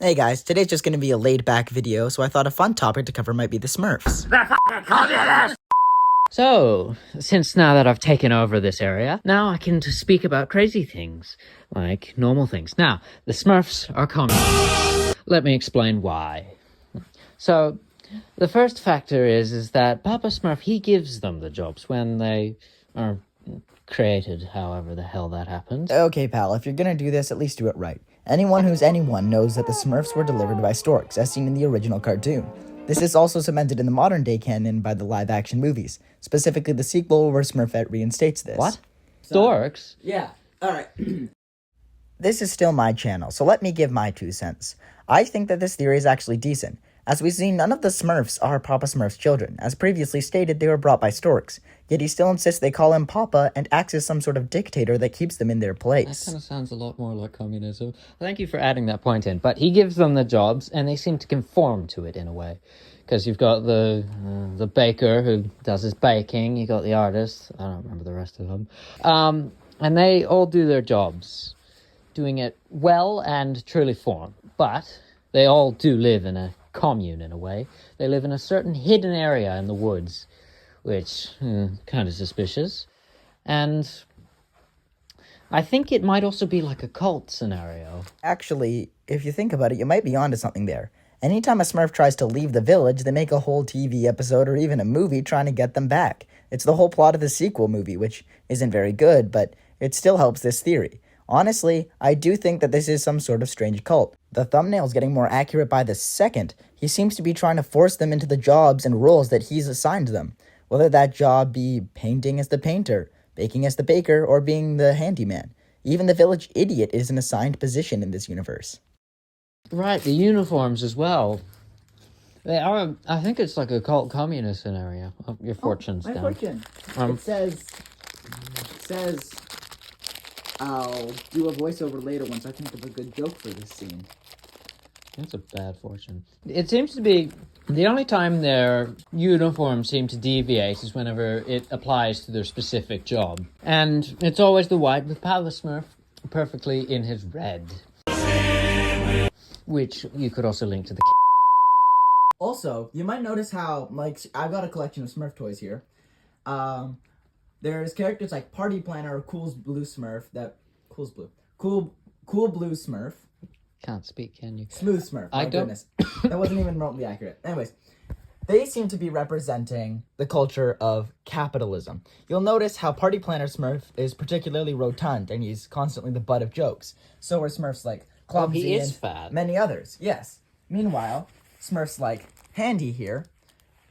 Hey guys, today's just going to be a laid-back video, so I thought a fun topic to cover might be the Smurfs. So, since now that I've taken over this area, now I can speak about crazy things, like normal things. Now, the Smurfs are communists. Let me explain why. So, the first factor is that Papa Smurf, he gives them the jobs when they are created, however the hell that happened. Okay, pal, if you're going to do this, at least do it right. Anyone who's anyone knows that the Smurfs were delivered by storks, as seen in the original cartoon. This is also cemented in the modern-day canon by the live-action movies, specifically the sequel where Smurfette reinstates this. What? Storks? Yeah, alright. This is still my channel, so let me give my 2 cents. I think that this theory is actually decent. As we've seen, none of the Smurfs are Papa Smurf's children. As previously stated, they were brought by storks. Yet he still insists they call him Papa and acts as some sort of dictator that keeps them in their place. That kind of sounds a lot more like communism. Thank you for adding that point in. But he gives them the jobs, and they seem to conform to it in a way. Because you've got the baker who does his baking, you got the artist, I don't remember the rest of them. And they all do their jobs, doing it well and truly form. But they all do live in a commune in a way. They live in a certain hidden area in the woods, which kind of suspicious. And I think it might also be like a cult scenario. Actually, if you think about it, you might be onto something there. Anytime a Smurf tries to leave the village, they make a whole TV episode or even a movie trying to get them back. It's the whole plot of the sequel movie, which isn't very good, but it still helps this theory. Honestly, I do think that this is some sort of strange cult. The thumbnail's getting more accurate by the second. He seems to be trying to force them into the jobs and roles that he's assigned them. Whether that job be painting as the painter, baking as the baker, or being the handyman. Even the village idiot is an assigned position in this universe. Right, the uniforms as well. They are, I think it's like a cult communist scenario. Oh, your fortune's down. Fortune. It says, I'll do a voiceover later once I think of a good joke for this scene. That's a bad fortune. It seems to be the only time their uniforms seem to deviate is whenever it applies to their specific job. And it's always the white with Papa Smurf perfectly in his red. Which you could also link to the... Also, you might notice how, like, I've got a collection of Smurf toys here. There's characters like Party Planner or Cool Blue Smurf, Cool Blue Smurf. Can't speak, can you? Smooth Smurf, my goodness. That wasn't even remotely accurate. Anyways, they seem to be representing the culture of capitalism. You'll notice how Party Planner Smurf is particularly rotund, and he's constantly the butt of jokes. So are Smurfs like Clumsy he is and fat. Many others, yes. Meanwhile, Smurfs like Handy here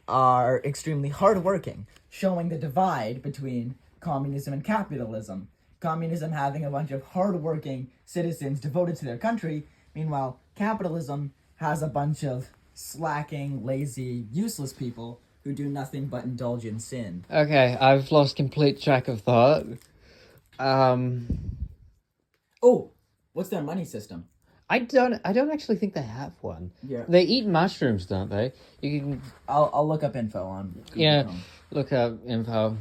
are extremely hardworking, showing the divide between communism and capitalism. Communism having a bunch of hardworking citizens devoted to their country, meanwhile, capitalism has a bunch of slacking, lazy, useless people who do nothing but indulge in sin. Okay, I've lost complete track of thought. Oh, what's their money system? I don't actually think they have one. Yeah. They eat mushrooms, don't they? You can... I'll look up info on Google Yeah, Chrome. look up info.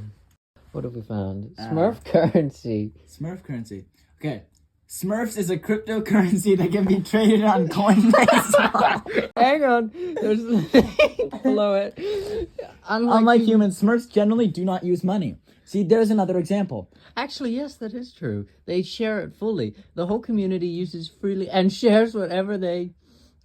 What have we found? Smurf currency. Smurf currency. Okay. Smurfs is a cryptocurrency that can be traded on Coinbase. Hang on. There's the thing below it. Unlike humans, Smurfs generally do not use money. See, there's another example. Actually, yes, that is true. They share it fully. The whole community uses freely and shares whatever they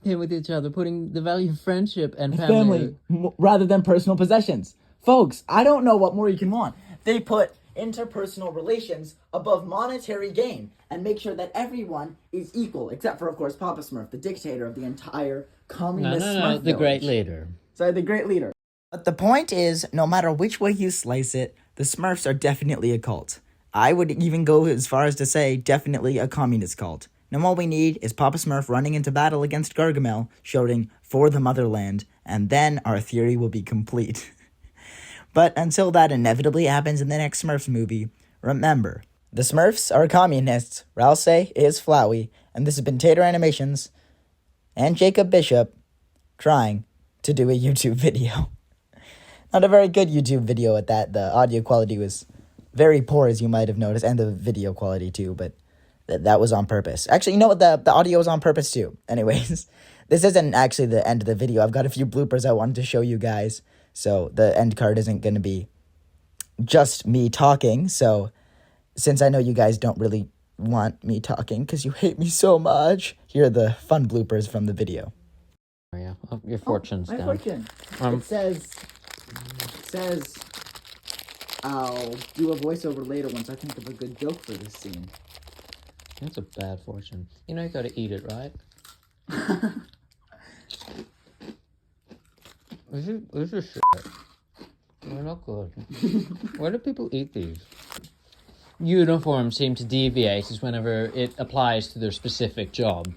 can with each other, putting the value of friendship and family. Rather than personal possessions. Folks, I don't know what more you can want. They put interpersonal relations above monetary gain and make sure that everyone is equal, except for, of course, Papa Smurf, the dictator of the entire communist Smurf the great village. leader. Sorry, the great leader. But the point is, no matter which way you slice it, the Smurfs are definitely a cult. I would even go as far as to say definitely a communist cult. Now all we need is Papa Smurf running into battle against Gargamel, shouting, "For the motherland," and then our theory will be complete. But until that inevitably happens in the next Smurfs movie, remember, the Smurfs are communists, Ralse is Flowey, and this has been Tater Animations and Jacob Bishop trying to do a YouTube video. Not a very good YouTube video at that. The audio quality was very poor, as you might have noticed, and the video quality too, but That was on purpose. Actually, you know what? The audio was on purpose too. Anyways, this isn't actually the end of the video. I've got a few bloopers I wanted to show you guys. So the end card isn't going to be just me talking. So since I know you guys don't really want me talking because you hate me so much, here are the fun bloopers from the video. Oh, yeah. Oh, your fortune's my down. fortune. It says I'll do a voiceover later once I think of a good joke for this scene. That's a bad fortune. You know you gotta eat it, right? This is shit. They're not good. Why do people eat these? Uniforms seem to deviate as whenever it applies to their specific job.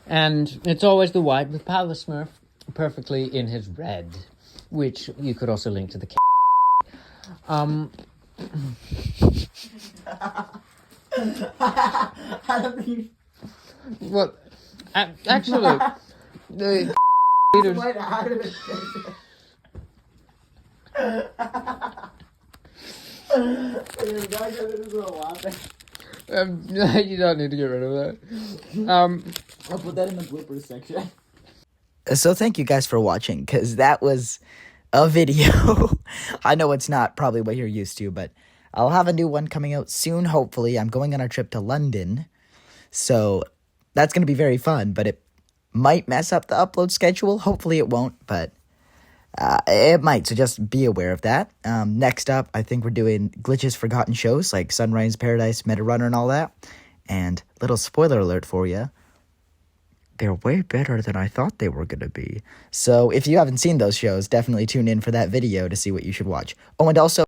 And it's always the white with Papa Smurf perfectly in his red, which you could also link to the Well, actually, the leaders... you don't need to get rid of that. I'll put that in the bloopers section. So thank you guys for watching, because that was a video. I know it's not probably what you're used to, but I'll have a new one coming out soon, hopefully. I'm going on a trip to London, so that's going to be very fun, but it might mess up the upload schedule. Hopefully it won't, but it might, so just be aware of that. Next up, I think we're doing Glitch's Forgotten shows, like Sunrise Paradise, Meta Runner, and all that. And little spoiler alert for you, they're way better than I thought they were going to be. So if you haven't seen those shows, definitely tune in for that video to see what you should watch. Oh, and also...